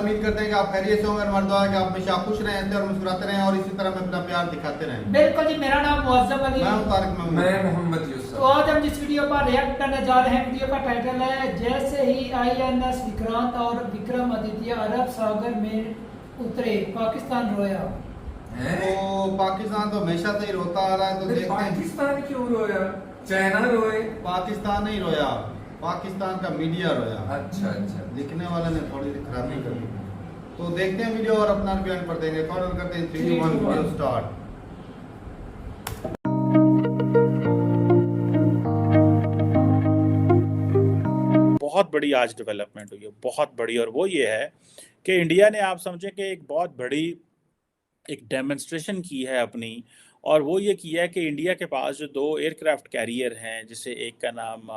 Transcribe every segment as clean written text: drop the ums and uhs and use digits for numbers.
उम्मीद करते हैं कि आप खैरियत से होंगे। हमारी दुआ है कि आप हमेशा खुश रहें और मुस्कुराते रहें और इसी तरह में अपना प्यार दिखाते रहें। बिल्कुल जी, मेरा नाम मुअज्जम अली। मैं हूं तारिक महमूद। मैं मोहम्मद यूसुफ। तो आज हम जिस वीडियो पर रिएक्ट करने जा रहे हैं, वीडियो का टाइटल है जैसे ही आईएनएस विक्रांत और विक्रमादित्य अरब सागर में उतरे पाकिस्तान रोया। तो पाकिस्तान तो हमेशा से ही रोता आ रहा है, तो देखते हैं। पाकिस्तान क्यों रोया? चाइना रोए? पाकिस्तान नहीं रोया, पाकिस्तान का मीडिया रोया। अच्छा। लिखने वाले ने थोड़ी सी खराबी कर दी। तो देखते हैं वीडियो और अपना रिव्यू पर देंगे। कॉर्नर करते हैं 3 2 1 वीडियो स्टार्ट। बहुत बड़ी आज डेवलपमेंट हुई है, बहुत बड़ी। और वो ये है कि इंडिया ने, आप समझें कि एक बहुत बड़ी एक डेमोन्स्ट्रेशन की है अपनी। और वो ये किया है कि इंडिया के पास जो 2 एयरक्राफ्ट कैरियर हैं, जिसे एक का नाम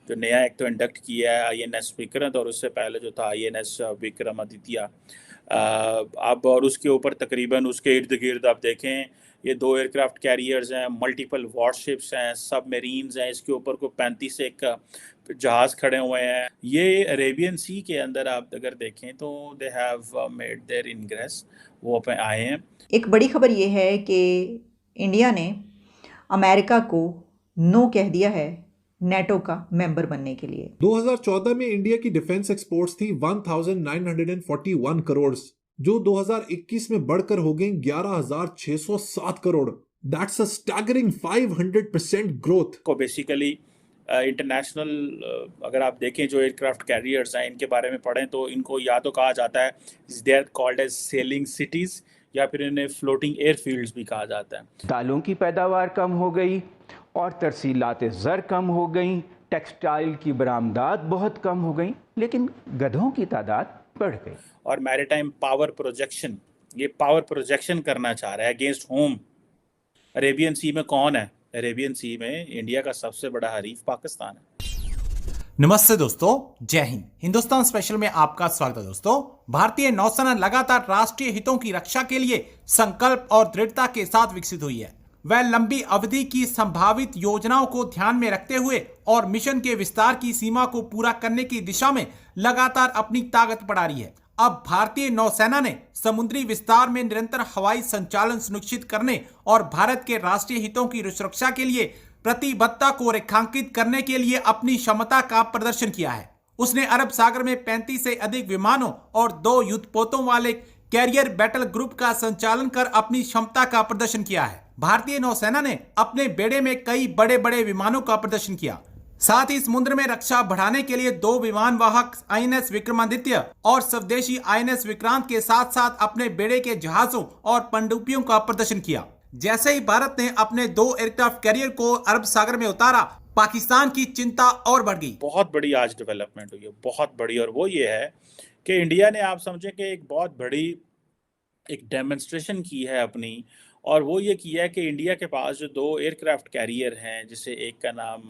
जो नया एक तो इंडक्ट किया है आईएनएस विक्रांत, और उससे पहले जो था आईएनएस विक्रमादित्य। अब और उसके ऊपर तकरीबन उसके इर्द गिर्द आप देखें, ये 2 एयरक्राफ्ट कैरियर्स हैं, मल्टीपल वॉरशिप्स हैं, सबमरीन्स हैं, इसके ऊपर को 35 एक जहाज़ खड़े हुए हैं। ये अरेबियन सी के अंदर आप अगर देखें तो they have made their ingress, वो पे आए हैं। एक बड़ी खबर ये है कि इंडिया ने अमेरिका को नो कह दिया है नेटो का मेंबर बनने के लिए। 2014 में इंडिया की डिफेंस एक्सपोर्ट्स थी 1941 करोड़, जो 2021 में बढ़कर हो गई 11,607 crore. That's a staggering 500% growth. को बेसिकली इंटरनेशनल अगर आप देखें जो एयरक्राफ्ट कैरियर्स हैं, इनके बारे में पढ़ें तो इनको या तो कहा जाता है they are called as sailing cities, या फिर इन्हें फ्लोटिंग एयरफील्ड्स भी कहा जाता है। दालों की पैदावार कम हो गई और तरसीलात ज़र कम हो गई, टेक्सटाइल की बरामदात बहुत कम हो गई, लेकिन गधों की तादाद बढ़ गई। और मैरीटाइम पावर प्रोजेक्शन, ये पावर प्रोजेक्शन करना चाह रहा है अगेंस्ट होम। अरेबियन सी में कौन है? अरेबियन सी में इंडिया का सबसे बड़ा हरीफ पाकिस्तान है। नमस्ते दोस्तों, जय हिंद। हिंदुस्तान स्पेशल में आपका स्वागत है दोस्तों। भारतीय नौसेना लगातार राष्ट्रीय हितों की रक्षा के लिए संकल्प और दृढ़ता के साथ विकसित हुई है। वह लंबी अवधि की संभावित योजनाओं को ध्यान में रखते हुए और मिशन के विस्तार की सीमा को पूरा करने की दिशा में लगातार अपनी ताकत बढ़ा रही है। अब भारतीय नौसेना ने समुद्री विस्तार में निरंतर हवाई संचालन सुनिश्चित करने और भारत के राष्ट्रीय हितों की सुरक्षा के लिए प्रतिबद्धता को रेखांकित करने के लिए अपनी क्षमता का प्रदर्शन किया है। उसने अरब सागर में 35 से अधिक विमानों और 2 युद्धपोतों वाले कैरियर बैटल ग्रुप का संचालन कर अपनी क्षमता का प्रदर्शन किया है। भारतीय नौसेना ने अपने बेड़े में कई बड़े बड़े विमानों का प्रदर्शन किया। साथ ही समुद्र में रक्षा बढ़ाने के लिए 2 विमान वाहक आईएनएस विक्रमादित्य और स्वदेशी आईएनएस विक्रांत के साथ साथ अपने बेड़े के जहाजों और पनडुब्बियों का प्रदर्शन किया। जैसे ही भारत ने अपने 2 एयरक्राफ्ट कैरियर को अरब सागर में उतारा, पाकिस्तान की चिंता और बढ़ गई। बहुत बड़ी आज डेवलपमेंट हुई है, बहुत बड़ी। और वो ये है कि इंडिया ने, आप समझें कि एक बहुत बड़ी एक डेमोन्स्ट्रेशन की है अपनी। और वो ये किया है कि इंडिया के पास जो 2 एयरक्राफ्ट कैरियर हैं, जिसे एक का नाम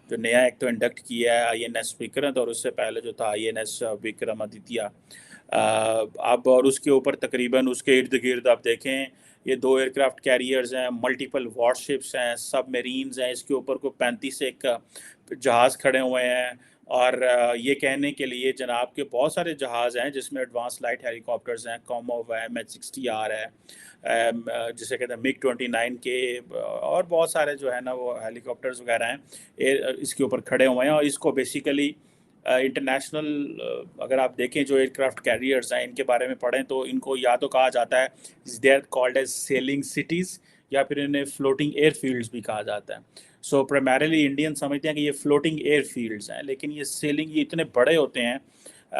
जो नया एक तो इंडक्ट किया है आईएनएस विक्रांत, और उससे पहले जो था आईएनएस विक्रमादित्य। अब और उसके ऊपर तकरीबन उसके इर्द गिर्द आप देखें, ये 2 एयरक्राफ्ट कैरियर्स हैं, मल्टीपल वॉरशिप्स हैं, सबमरीन्स हैं, इसके ऊपर को 35 एक जहाज़ खड़े हुए हैं। और ये कहने के लिए जनाब के बहुत सारे जहाज़ हैं, जिसमें एडवांस लाइट हेलीकॉप्टर्स हैं, कॉमोव है, MH-60R है, जिसे कहते हैं MiG-29 के, और बहुत सारे जो है ना वो हेलीकॉप्टर्स वगैरह हैं इसके ऊपर खड़े हुए हैं। और इसको बेसिकली इंटरनेशनल अगर आप देखें जो एयरक्राफ्ट कैरियर्स हैं, इनके बारे में पढ़ें तो इनको या तो कहा जाता है they are called as sailing cities, या फिर इन्हें फ्लोटिंग एयरफील्ड्स भी कहा जाता है। सो प्राइमरीली इंडियन समझते हैं कि ये फ्लोटिंग एयरफील्ड्स हैं, लेकिन ये सेलिंग ये इतने बड़े होते हैं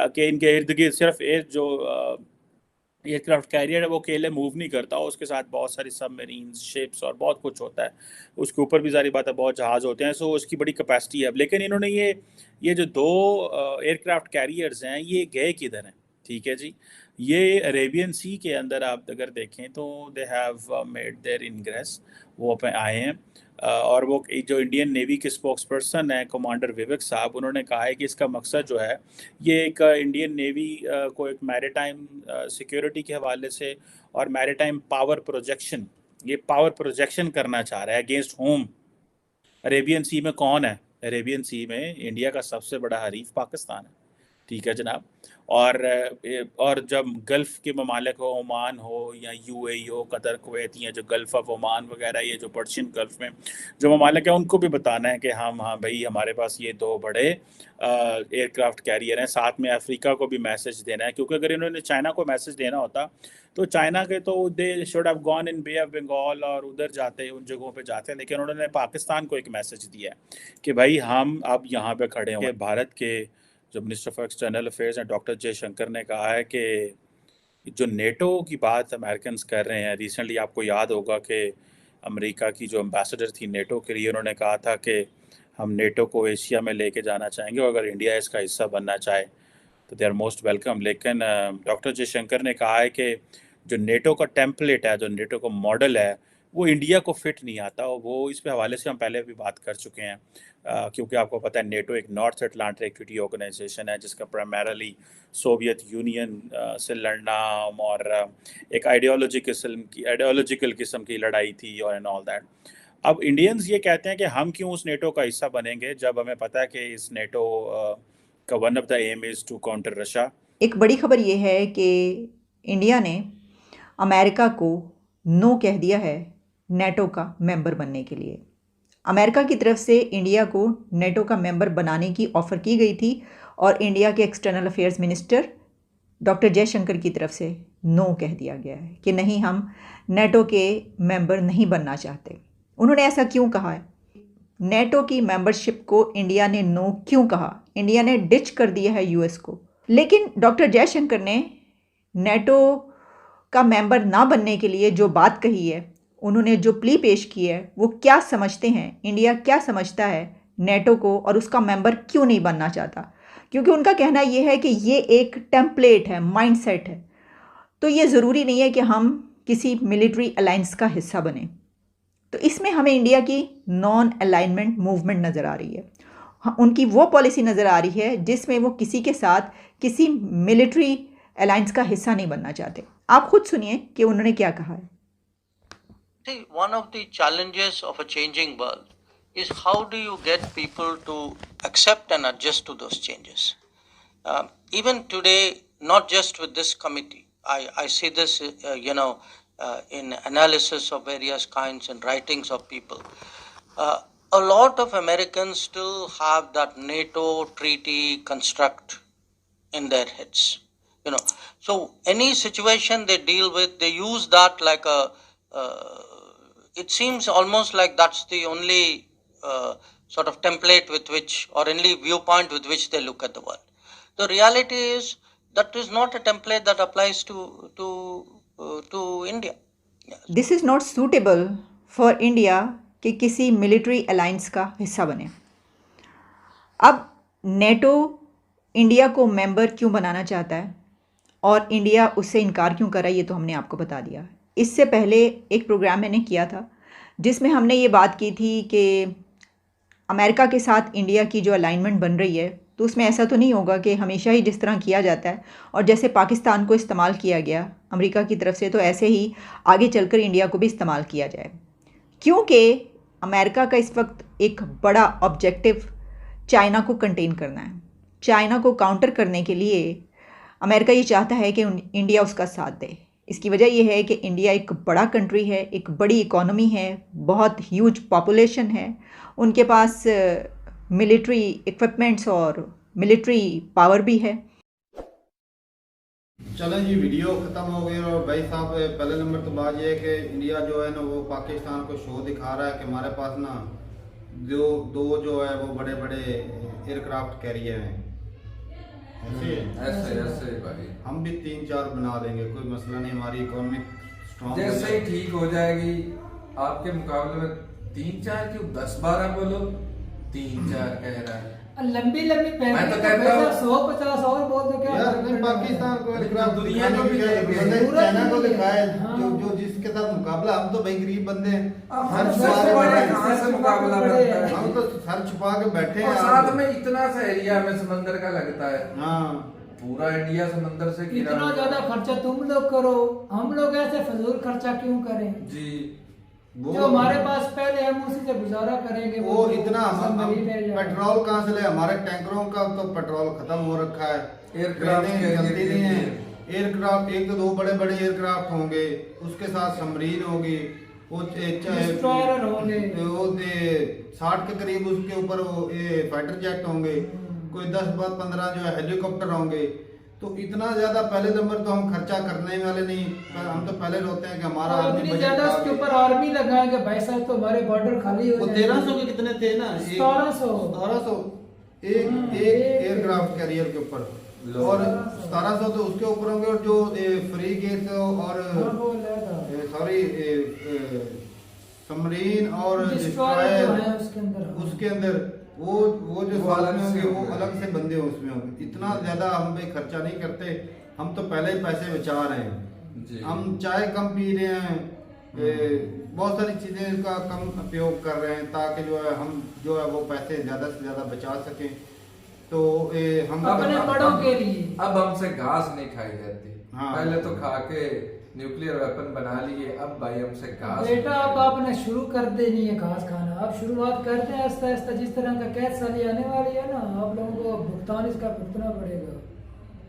कि इनके इर्द गिर्द सिर्फ जो एयरक्राफ्ट कैरियर है वो अकेले मूव नहीं करता, उसके साथ बहुत सारी सबमरीन्स, शिप्स और बहुत कुछ होता है। उसके ऊपर भी सारी बात है, बहुत जहाज़ होते हैं, सो उसकी बड़ी कैपेसिटी है। लेकिन इन्होंने ये जो 2 एयरक्राफ्ट कैरियर्स हैं, ये गए किधर हैं? ठीक है जी, ये अरेबियन सी के अंदर आप अगर देखें तो they have made their ingress, वो पे आए हैं। और वो जो इंडियन नेवी के स्पोक्स पर्सन हैं कमांडर विवेक साहब, उन्होंने कहा है कि इसका मकसद जो है ये एक इंडियन नेवी को एक मैरीटाइम सिक्योरिटी के हवाले से और मैरीटाइम पावर प्रोजेक्शन, ये पावर प्रोजेक्शन करना चाह रहा है अगेंस्ट होम। अरेबियन सी में कौन है? अरेबियन सी में इंडिया का सबसे बड़ा हरीफ पाकिस्तान है। ठीक है जनाब। और जब गल्फ़ के ममालिक हो, ओमान हो या यूएई हो, कतर, कुवैत, या जो गल्फ़ ऑफ ओमान वगैरह, ये जो पर्शियन गल्फ़ में जो ममालिक हैं, उनको भी बताना है कि हम हाँ भाई हमारे पास ये 2 बड़े एयरक्राफ्ट कैरियर हैं। साथ में अफ्रीका को भी मैसेज देना है, क्योंकि अगर इन्होंने चाइना को मैसेज देना होता तो चाइना के तो they should have gone in bay of Bengal और उधर जाते, उन जगहों पे जाते हैं, लेकिन उन्होंने पाकिस्तान को एक मैसेज दिया है कि भाई हम अब यहाँ पे खड़े हैं। भारत के जो मिनिस्टर फॉर एक्सटर्नल अफेयर्स हैं डॉक्टर जयशंकर ने कहा है कि जो नेटो की बात अमेरिकन कर रहे हैं, रिसेंटली आपको याद होगा कि अमेरिका की जो एम्बेसडर थी नेटो के लिए, उन्होंने कहा था कि हम नेटो को एशिया में लेके जाना चाहेंगे और अगर इंडिया इसका हिस्सा बनना चाहे तो दे आर मोस्ट वेलकम। लेकिन डॉक्टर जयशंकर ने कहा है कि जो नेटो का टेम्पलेट है, जो नेटो का मॉडल है, वो इंडिया को फिट नहीं आता। वो इस पे हवाले से हम पहले भी बात कर चुके हैं, क्योंकि आपको पता है नेटो एक नॉर्थ अटलांटिक ट्रीटी ऑर्गेनाइजेशन है जिसका प्राइमरली सोवियत यूनियन से लड़ना और एक आइडियोलॉजिकल किस्म की लड़ाई थी और एंड ऑल दैट। अब इंडियंस ये कहते हैं कि हम क्यों उस नेटो का हिस्सा बनेंगे जब हमें पता है कि इस नेटो का one of the aim is to counter Russia. एक बड़ी खबर ये है कि इंडिया ने अमेरिका को नो कह दिया है नेटो का मेंबर बनने के लिए। अमेरिका की तरफ से इंडिया को नेटो का मेंबर बनाने की ऑफ़र की गई थी और इंडिया के external affairs minister doctor Jaishankar की तरफ से नो कह दिया गया है कि नहीं, हम नेटो के मेंबर नहीं बनना चाहते। उन्होंने ऐसा क्यों कहा है? नेटो की मेंबरशिप को इंडिया ने नो क्यों कहा? इंडिया ने डिच कर दिया है यूएस को। लेकिन डॉक्टर जयशंकर ने नेटो का मेंबर ना बनने के लिए जो बात कही है, उन्होंने जो प्ली पेश की है, वो क्या समझते हैं, इंडिया क्या समझता है नेटो को और उसका मेंबर क्यों नहीं बनना चाहता? क्योंकि उनका कहना ये है कि ये एक टेम्पलेट है, माइंडसेट है, तो ये ज़रूरी नहीं है कि हम किसी मिलिट्री अलायंस का हिस्सा बने। तो इसमें हमें इंडिया की नॉन अलाइनमेंट मूवमेंट नज़र आ रही है। उनकी वो पॉलिसी नज़र आ रही है जिसमें वो किसी के साथ किसी मिलिट्री अलायंस का हिस्सा नहीं बनना चाहते। आप खुद सुनिए कि उन्होंने क्या कहा है। See, one of the challenges of a changing world is how do you get people to accept and adjust to those changes. Even today, not just with this committee, I see this, in analysis of various kinds and writings of people. A lot of Americans still have that NATO treaty construct in their heads. So any situation they deal with, they use that like a. It seems almost like that's the only sort of template with which, or only viewpoint with which they look at the world. The reality is that is not a template that applies to India. Yes. This is not suitable for India कि किसी military alliance का हिस्सा बने। अब NATO India को member क्यों बनाना चाहता है और इंडिया उससे इनकार क्यों कर रहा है, ये तो हमने आपको बता दिया। इससे पहले एक प्रोग्राम मैंने किया था जिसमें हमने ये बात की थी कि अमेरिका के साथ इंडिया की जो अलाइनमेंट बन रही है, तो उसमें ऐसा तो नहीं होगा कि हमेशा ही जिस तरह किया जाता है और जैसे पाकिस्तान को इस्तेमाल किया गया अमेरिका की तरफ से, तो ऐसे ही आगे चलकर इंडिया को भी इस्तेमाल किया जाए। क्योंकि अमेरिका का इस वक्त एक बड़ा ऑब्जेक्टिव चाइना को कंटेन करना है। चाइना को काउंटर करने के लिए अमेरिका ये चाहता है कि इंडिया उसका साथ दे। इसकी वजह यह है कि इंडिया एक बड़ा कंट्री है, एक बड़ी इकोनॉमी है, बहुत ह्यूज पॉपुलेशन है, उनके पास मिलिट्री इक्विपमेंट्स और मिलिट्री पावर भी है। चलें जी, वीडियो ख़त्म हो गई। और भाई साहब, पहले नंबर तो बात यह है कि इंडिया जो है ना वो पाकिस्तान को शो दिखा रहा है कि हमारे पास ना दो जो है वो बड़े बड़े एयरक्राफ्ट कैरियर हैं। ऐसे भाई हम भी 3-4 बना देंगे, कोई मसला नहीं। हमारी इकोनॉमी स्ट्रॉन्ग जैसे ही ठीक हो जाएगी आपके मुकाबले में 3-4 क्यों 10-12 बोलो, 3-4 कह रहा है। लंबी मैं तो कहता हूँ 100-50 और बोल दो क्या यार, नहीं पाकिस्तान को एयरक्राफ्ट दुनिया को भी चाइना को दिखाए हाँ। जो जिसके साथ मुकाबला। हम तो भाई गरीब बंदे हैं, सर सबसे छुपा के बड़ा बैठे कहाँ से मुकाबला बनता है? हम तो सर छुपा के बैठे हैं। और साथ में इतना सा एरिया हमें समंदर का लगता है। हाँ, पूरा इंडिया समंदर से घिरा इतना हुआ है। ज्यादा खर्चा तुम लोग करो, हम लोग ऐसे फजूल खर्चा क्यों करें? जी जो हमारे पास पहले हम उसी से गुजारा करेंगे। वो इतना हम सबमरीन है या- पेट्रोल कहाँ से ले, हमारे टैंकरों का तो पेट्रोल खत्म हो रखा है, एयरक्राफ्ट ट्रेनें के चलती लिए- नहीं है। एयरक्राफ्ट एक तो 2 बड़े बड़े एयरक्राफ्ट होंगे, उसके साथ सबमरीन होगी, वो डिस्ट्रॉयर होंगे, 60 के करीब उसके ऊपर वो फाइटर जेट होंगे, कोई 10-15 जो है हेलीकॉप्टर होंगे। तो इतना ज्यादा पहले नंबर तो हम खर्चा करने वाले नहीं, हम तो पहले रोते हैं कि हमारा और इतनी ज्यादा उसके ऊपर आर्मी लगाएंगे भाई साहब, तो हमारे बॉर्डर खाली हो वो जाएंगे। 1300 के कितने थे ना, 1700 एक एयरक्राफ्ट कैरियर के ऊपर, और 1700 तो उसके ऊपर होंगे, और जो फ्री गेट और सॉरी सबमरीन और डिस्ट्रॉयर डिस्ट्रॉयर उसके अंदर उसके अंदर वो जो वो साथ अलग में से होंगे वो होंगे। अलग से बंदे उसमें होंगे। इतना ज्यादा हम पे खर्चा नहीं करते, हम तो पहले ही पैसे बचा रहे हैं। जी। हम चाय कम पी रहे हैं, बहुत सारी चीजें का कम उपयोग कर रहे हैं, ताकि जो है हम जो है वो पैसे ज्यादा से ज्यादा बचा सकें। तो हम अपने बड़ों के लिए अब हमसे घास नहीं खाई जाती। हाँ। पहले तो खा के न्यूक्लियर वेपन बना लिए, अब भाई हमसे घास बेटा नहीं अब खाई आपने शुरू कर देनी है घास खाना। आप शुरुआत करते हैं आहिस्ता आहिस्ता, जिस तरह का कैद साली आने वाली है ना, आप लोगों को भुगतान इसका भुगतना पड़ेगा।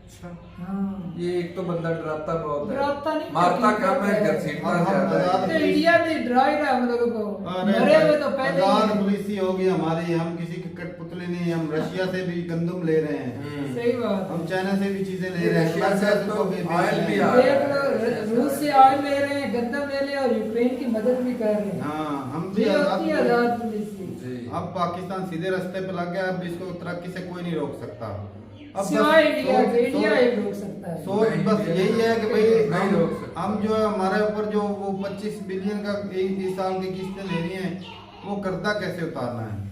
अच्छा। हाँ, ये एक तो बंदा डराता बहुत है, डराता नहीं, मारता यकीन कम है, करता है। घसीटता हम ज्यादा आजाद है। तो इंडिया भी डरा ही रहा है हम लोगों को, अरे मरे हुए तो पहले ही आजाद हैं। पुलिसी होगी हमारी, हम किसी की कठपुतली नहीं, हम रशिया से भी गंदम ले रहे हैं, सही बात हम चाइना से भी चीजें ले रहे हैं, रशिया से अमेरिका तो भी ऑयल भी आ रहे देख हैं। लो, रूस से ऑयल ले रहे हैं, गंदम ले रहे हैं, और यूक्रेन की मदद भी कर रहे हैं। हाँ, हम भी ये होती है आजाद आजाद पुलिसी। जी। अब पाकिस्तान सीधे रास्ते पे लग गया, अब इसको तरक्की से कोई नहीं रोक सकता। अब बस सिवाय इंडिया के, सोच- इंडिया सोच- ही रोक सकता है। सोच बस यही है कि भाई नहीं रोक सकता। हम जो है हमारे ऊपर जो वो 25 बिलियन का इस साल की किस्तें ले रही हैं, वो कर्जा कैसे उतारना है।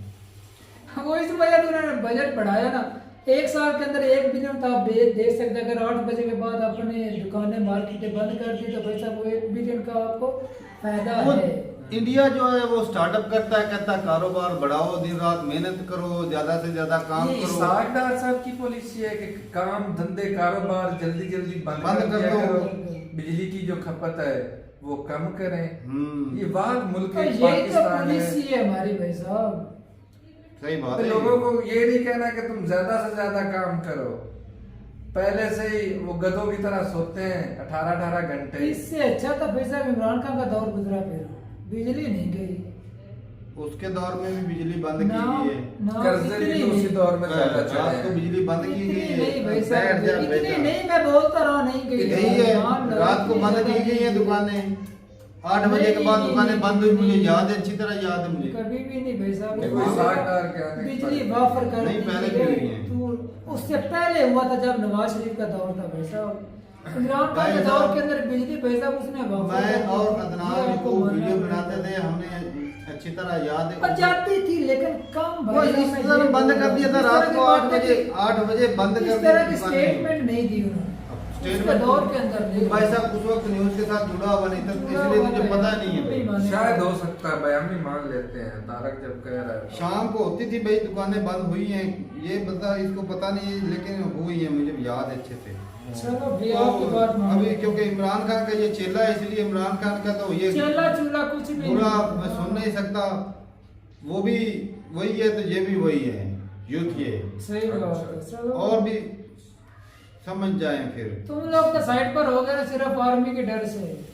वो इस वजह से उन्होंने बजट बढ़ाया ना, 1 साल के अंदर 1 बिलियन तो आप दे सकते। अगर 8 बजे के बाद अपने दुकानें मार्केटें बंद कर दी तो भाई साहब वो 1 बिलियन का आपको फायदा वो है। इंडिया जो है वो स्टार्टअप करता है, कहता है कारोबार बढ़ाओ, दिन रात मेहनत करो, ज्यादा से ज्यादा काम ये करो। इसाक डार साहब की पॉलिसी है कि काम धंधे कारोबार जल्दी जल्दी बंद बंद कर कर दिया दो। करो, बिजली की जो खपत है वो कम करें। ये वाद मुल्क तो है, यही तो पाकिस्तान पॉलिसी है। है हमारी भाई साहब। सही बात तो है। लोगों को ये नहीं कहना कि तुम ज्यादा से ज्यादा काम करो, पहले से ही वो गधों की तरह सोते हैं 18-18 घंटे। इससे अच्छा था भाई साहब इमरान खान का दौर गुजरा, फिर बिजली नहीं गई, उसके दौर में भी बिजली बंद की ना गई है। ना कर्जे भी इतनी तो उसी नहीं। दौर में ज्यादा रात चढ़े को हैं। बिजली बंद की गई इतनी नहीं भाई है, साहब, बैठ जा इतनी बेटा। नहीं, मैं बोलता रहा नहीं गई। यही है, मान लो, रात को इतनी बंद की ज्यादा गई है नहीं। दुकानें, 8 बजे के बाद नहीं, दुकानें बंद हुई, मुझे नहीं। याद है, अच्छी तरह याद है मुझे। कभी भी नहीं भाई साहब, देखो, इसाक डार के आने के बिजली बाद- वाफर कर नहीं, दी पहले है। भी हुई है। तो उससे पहले हुआ था जब नवाज शरीफ का दौर था भाई साहब, इमरान खान के भाई दौर साहब, के अंदर बिजली भाई साहब उसने वाफर मैं कर दी और थी। अदनान ये आपको को मानना वीडियो पड़ेगा। बनाते थे, हमने अच्छी तरह याद है। और जाती थी लेकिन कम वो भाई इस साहब, तरह मैं ये बंद बोल कर रहा दिया था, हूँ। रात इस को तरह 8 की बजे बातें 8 बजे बंद कर इस दिया तरह की दुकानें। स्टेटमेंट नहीं दी उन्होंने उसके दौर के अंदर नहीं। भाई साहब उस वक्त न्यूज के साथ जुड़ा हुआ नहीं था, इसलिए मुझे पता नहीं है। शायद हो सकता है भाई, हम ही मान लेते हैं, तारक जब कह रहा है। शाम को होती थी भाई दुकानें बंद हुई हैं, ये बता इसको पता नहीं है, लेकिन हुई है, मुझे याद है अच्छे से। चलो भैया आपकी बात तो मान अभी क्योंकि इमरान खान का ये चेला है, इसलिए इमरान खान का तो ये चला चूल्हा कुछ भी पूरा नहीं। मैं सुन नहीं सकता, वो भी वही है तो ये भी वही है, यूथ ये सही बात है। चलो और भी समझ जाए फिर। तुम लोग तो साइड पर हो गए ना सिर्फ आर्मी के डर से।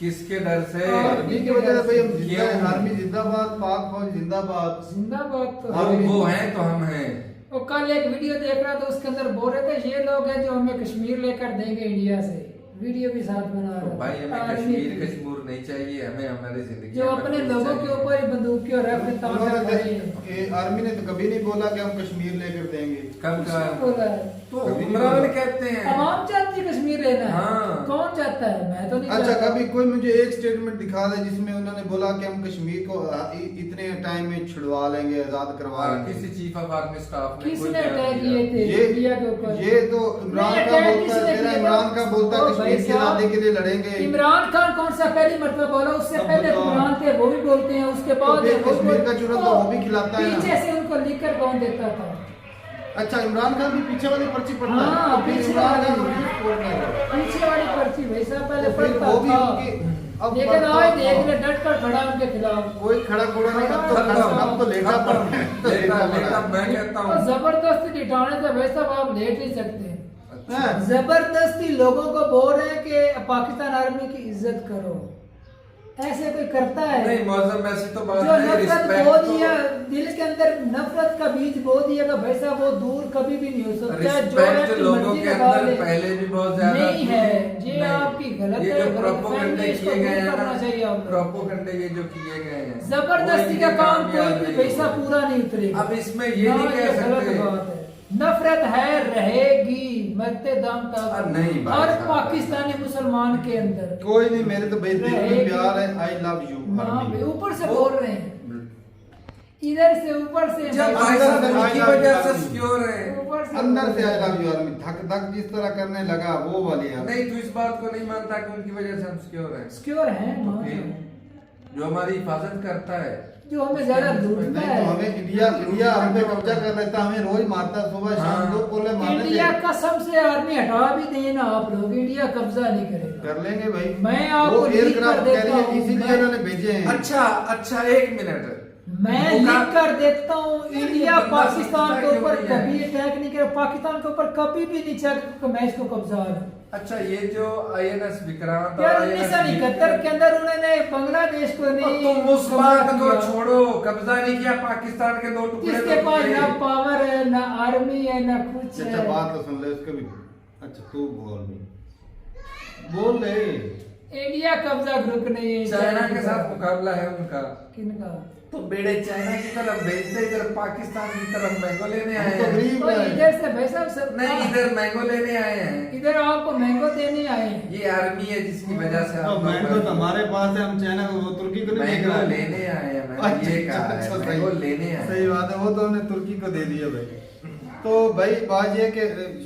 किसके डर से? आर्मी की वजह से भाई हम जिंदा हैं, क्यों? आर्मी जिंदाबाद, पाक फौज जिंदाबाद। जिंदाबाद तो और है। वो हैं तो हम हैं। और कल एक वीडियो देख रहा था, उसके अंदर बोल रहे थे ये लोग हैं जो हमें कश्मीर लेकर देंगे इंडिया से, वीडियो भी साथ बना तो रहा भाई हमें आर्मी कश्मीर की। कश्मीर नहीं चाहिए, हमें हमारी जिंदगी जो अपने लोगों के ऊपर ही बंदूकी और राइफल तान उन्होंने कर पड़े हैं। तो- ये आर्मी ने तो कभी नहीं बोला कि हम कश्मीर लेकर देंगे। कब का? किसने बोला है? तो कभी नहीं इमरान बोला। कहते हैं। आवाम चाहती है कश्मीर लेना है। हाँ। कौन चाहता है? मैं तो नहीं अच्छा, चाहता। कभी कोई मुझे एक स्टेटमेंट दिखा दे जिसमें उन्होंने बोला कि हम कश्मीर को इतने टाइम में छुड़वा लेंगे, आजाद करवा लेंगे। किसी चीफ ऑफ आर्मी स्टाफ ने कोई किसने बयान अटैक दिया? किए थे इंडिया के ऊपर? ये तो इमरान नहीं, का अटैक बोलता किसने है, तेरा किया? इमरान का बोलता है ओ कश्मीर भाई के साहब, आजादी के लिए लड़ेंगे। इमरान खान कौन सा पहली मरतबा बोला? उससे अब पहले बताओ। इमरान थे, वो भी बोलते हैं, उसके बाद फिर वो कश्मीर का बोल- चूरन तो वो भी खिलाता है ना। पीछे से उनको लिखकर कौन देता था? अच्छा, इमरान खान भी पीछे वाली पर्ची पढ़ता है। हाँ, तो फिर पीछे इमरान वाली। खान को सपोर्ट कर रहा है। पीछे वाली पर्ची भाई साहब पहले तो फिर पढ़ता वो भी था। उनकी अब लेकिन तो- आज देख ले डट कर खड़ा उनके खिलाफ। कोई खड़ा खुड़ा नहीं, अब तो लेटा पड़ा है। लेटा मैं कहता और हूँ जबरदस्ती लिटाने से भाई साहब आप लेट नहीं सकते। हाँ। जबरदस्ती लोगों को बोल रहे हैं कि पाकिस्तान आर्मी की इज्जत करो, ऐसे कोई करता है? नहीं मौजूद ऐसी तो बात जो नहीं, नफरत रिस्पेक्ट बो तो दिया दिल के अंदर, नफरत का बीज बो दिया तो भाई साहब वो दूर कभी भी नहीं हो सकता। जो रिस्पेक्ट आपकी लोगों मर्जी के लगा अंदर ले, पहले भी बहुत ज्यादा नहीं थी। है, ये नहीं। आपकी गलत ये है, जो गलत प्रोपोगंडे फहमी, इसको किए गए दूर हैं करना ना, चाहिए आपको। प्रोपोगंडे ये जो किए गए हैं जबरदस्ती वो का इनके काम कोई कामयाब भी नहीं पैसा होगा। पूरा नहीं उतरेगा। अब इसमें ये ना, नहीं कह गलत सकते। बात है। नफरत है, रहेगी मरते दम तक नहीं भाई हर साहब। पाकिस्तानी मुसलमान के अंदर। कोई नहीं, मेरे तो भाई दिल में रहेगी। प्यार है, आई लव यू। हाँ, ऊपर से बोल रहे हैं, इधर से ऊपर से जब भाई भाई साहब, साहब की वजह से सिक्योर है। ऊपर से अंदर से बोल आई रहे हैं। लव यू आर्मी, धक धक जिस तरह करने लगा वो वाली है। नहीं तू इस बात को नहीं मानता कि उनकी वजह से हम सिक्योर हैं? सिक्योर हैं, मान फिर रहे हैं। जो हमारी हिफाजत करता है जो हमें ज्यादा लूटता नहीं है। तो हमें इंडिया हम पे कब्जा कर लेता, हमें रोज मारता, सुबह शाम हाँ। 2 गोले मारने इंडिया थे। कसम से आर्मी हटा भी देना आप लोग, इंडिया कब्जा नहीं करेगा। कर लेंगे भाई। मैं आपको वो लीक कर एयरक्राफ्ट देता कैरियर हूं, इसीलिए मैं- इन्होंने भेजे हैं। अच्छा 1 मिनट मैं वो का- लिख कर देता हूँ, इंडिया बंदा पाकिस्तान समझता के ऊपर क्यों नहीं है? कभी अटैक नहीं करेगा, पाकिस्तान के ऊपर कभी भी नहीं चलेगा कि मैं इसको कब्जा लूं। अच्छा ये जो INS विक्रांत यार और INS 1971 के अंदर उन्होंने बांग्लादेश को नहीं तुम उस कब्जा बात को किया। छोड़ो, कब्जा नहीं किया पाकिस्तान के 2 टुकड़े जिसके तो पास किए। ना पावर है, ना आर्मी है, ना कुछ अच्छा है। बात तो सुन ले उसके भी। अच्छा तू बोल ले। इंडिया कब्जा ग्रुप नहीं है। चाइना के साथ मुकाबला है उनका, किनका? तो बेड़े चाइना की तरफ भेजते, इधर पाकिस्तान की तरफ मैंगो लेने आए हम तो हैं। गरीब तो हैं। इधर से भाई साहब सब नहीं इधर मैंगो लेने आए हैं। इधर आपको मैंगो देने आए हैं। ये आर्मी है जिसकी वजह से तो आप मैंगो तो हमारे पास है, हम चाइना को, वो तुर्की को नहीं देख मैंगो रहा है। लेने आए हैं, मैंने ये कहा है अच्छा, मैंगो सही। लेने आए सही बात है, वो तो हमने तुर्की को दे दिया भाई। तो भाई बात ये कि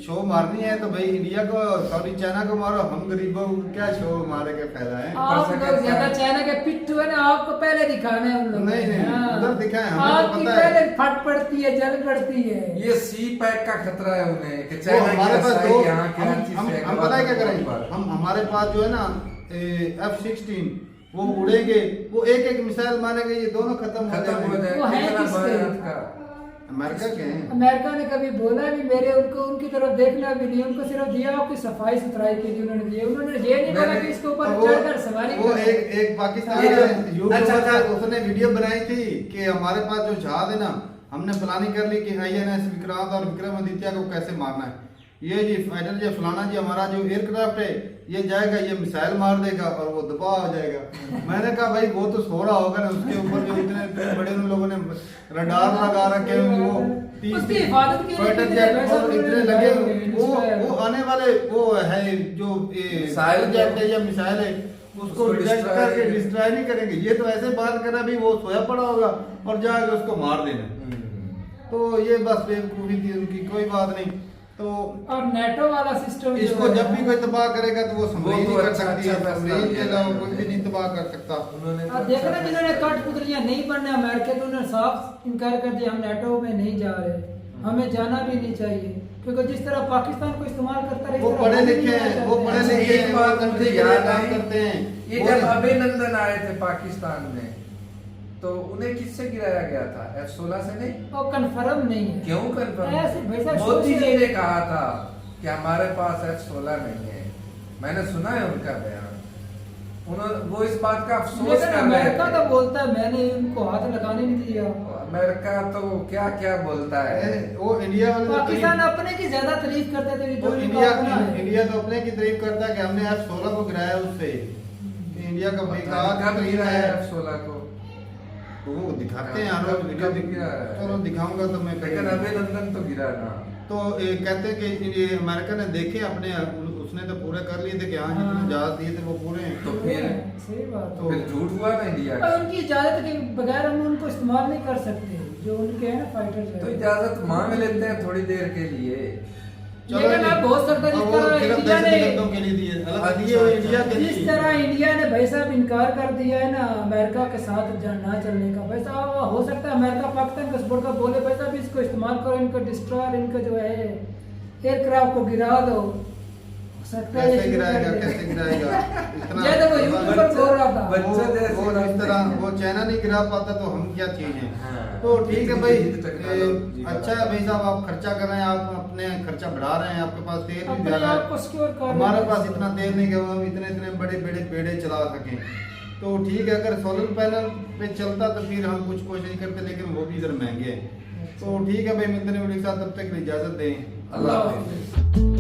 शो मारनी है तो भाई इंडिया को, सॉरी चाइना को मारो, हम गरीबों को क्या शो मारे के फायदा है। आप लोग ज्यादा चाइना के पिट्ठू है ना, आपको पहले दिखाना है उन लोगों नहीं, नहीं, हाँ। उधर दिखाएं, हमें तो आपकी पता है। पहले फट पड़ती है, जल पड़ती है। ये सी पैक का खतरा है उन्हें कि वो चाइना हमारे की पास रसाई दो, यहाँ के हर चीज से हम पता है क्या करें, हम हमारे पास जो है ना F-16 वो उड़ेंगे, वो एक मिसाइल मारेंगे, ये दोनों खत्म हो खत्म हो जाएंगे। वो है जाए किसके? भारत का। अमेरिका के हैं। अमेरिका ने कभी बोला भी, मेरे उनको उनकी तरफ देखना भी नहीं, उनको सिर्फ दिया आपकी सफाई सुथराई के लिए उन्होंने दिया। उन्होंने ये नहीं बोला कि इसके ऊपर वो चढ़कर सवारी वो करें। एक पाकिस्तान ये जो- में यूट्यूबर अच्छा, था, अच्छा। उसने वीडियो बनाई थी कि हमारे पास जो जहाज है ना, हमने प्लानिंग कर ली कि INS विक्रांत और विक्रमादित्य को कैसे मारना है। ये जी फाइटर जी फलाना जी, हमारा जो एयरक्राफ्ट है ये जाएगा, ये मिसाइल मार देगा और वो दबा हो जाएगा। मैंने कहा भाई वो तो सो रहा होगा ना, उसके ऊपर जो इतने बड़े उन लोगों ने रडार लगा रखे हैं, वो 30 उसकी हिफाजत के लिए फाइटर कितने जेट पैसे और इतने उन्होंने लगे, लगाए हुए हैं, वो आने वाले वो है जो मिसाइल जेट है या मिसाइल है, उसको उसको रिजेक्ट destroy करके करेंगे। डिस्ट्रॉय नहीं करेंगे। ये तो ऐसे बात करना भी, वो सोया पड़ा होगा और जाके उसको मार देना। तो ये बस बेवकूफी थी उनकी, कोई बात नहीं। तो और नेटो वाला सिस्टम इसको जब भी कोई तबाह करेगा तो वो समरीन वो तो ही कर अच्छा सकती है, फैसला समरीन के लिया अलावा है। कोई भी नहीं तबाह कर सकता। उन्होंने तो अब देखना जिन्होंने कठपुतलियां नहीं बनना अमेरिका के, उन्होंने साफ इनकार कर दिया, हम नेटो में नहीं जा रहे, हमें जाना भी नहीं चाहिए, क्योंकि जिस तरह पाकिस्तान को इस्तेमाल करता रहे, इस वो तरह पढ़े हम भी लिखे नहीं हैं, जाना वो चाहते पढ़े हैं। लिखे एक हैं, बात वो मुझे कंट्री के याद लिए काम आई। करते हैं। ये वो- जब अभिनंदन आए थे पाकिस्तान में तो उन्हें किससे गिराया गया था? F-16 से नहीं? वो कंफर्म नहीं है। क्यों कंफर्म? ऐसे भाई साहब मोदी जी सोचिए। ने कहा था कि हमारे पास F-16 नहीं है। मैंने सुना है उनका बयान, उन्होंने वो इस बात का अफसोस लेकिन कर रहे अमेरिका तो थे। बोलता है मैंने उनको हाथ लगाने नहीं दिया। अमेरिका तो क्या क्या बोलता है। वो इंडिया वाले तो पाकिस्तान अपने की ज्यादा तारीफ करते थे, वो जो इंडिया अपना है। इंडिया तो अपने की तारीफ करता है कि हमने F-16 को गिराया उससे, कि इंडिया का भाई कब गिरा है F-16 को? तो वो दिखाते हैं यार, कब वीडियो गिरा है? चलो दिखाऊंगा तो मैं लेकिन अभिनंदन तो गिरा ना। तो कहते हैं कि ये अमेरिका ने देखे अपने, उसने तो पूरे कर लिए थे कि हाँ जितने जहाज दिए थे वो पूरे हैं। तो फिर सही बात तो- फिर झूठ हुआ ना इंडिया और का। उनकी इजाजत के बगैर हम उनको इस्तेमाल नहीं कर सकते, जो उनके हैं ना फाइटर तो इजाजत मांग लेते हैं थोड़ी देर के लिए। लेकिन अब हो सकता है जिस अब वो तरह सिर्फ इंडिया ने, दहशतगर्दों के लिए दिए, अलग दिए हुए इंडिया के जिस लिए। तरह इंडिया ने भाई साहब इनकार कर दिया है ना अमेरिका के साथ ना चलने का, भाई साहब हो सकता है अमेरिका पाकिस्तान का सपोर्ट कर बोले भाई साहब इसको इस्तेमाल करो, इनका डिस्ट्रॉयर, इनका जो है एयरक्राफ्ट को गिरा दो, सकता है कैसे गिराएगा इतना ये तो वो यूट्यूब पर बोल रहा था। बच्चों जैसे वो इस तरह वो चाइना नहीं गिरा पाता तो हम क्या चीज हैं। हाँ। तो ठीक है भाई, टेक्नोलॉजी का अच्छा है भाई साहब, आप खर्चा कर रहे हैं, आप अपने खर्चा बढ़ा रहे हैं, आपके पास तेल भी अपने ज्यादा आप को है, सिक्योर कर हमारे रहे हैं। पास इतना तेल नहीं कि हम इतने इतने बड़े बड़े पेड़े चला सकें। तो ठीक है, अगर सोलर पैनल पे चलता तो फिर हम कुछ कोशिश करते, लेकिन वो भी इधर महंगे हैं। तो ठीक है भाई, मिलते हैं वीडियो के साथ, तब तक के लिए इजाजत दें। अल्लाह हाफिज़।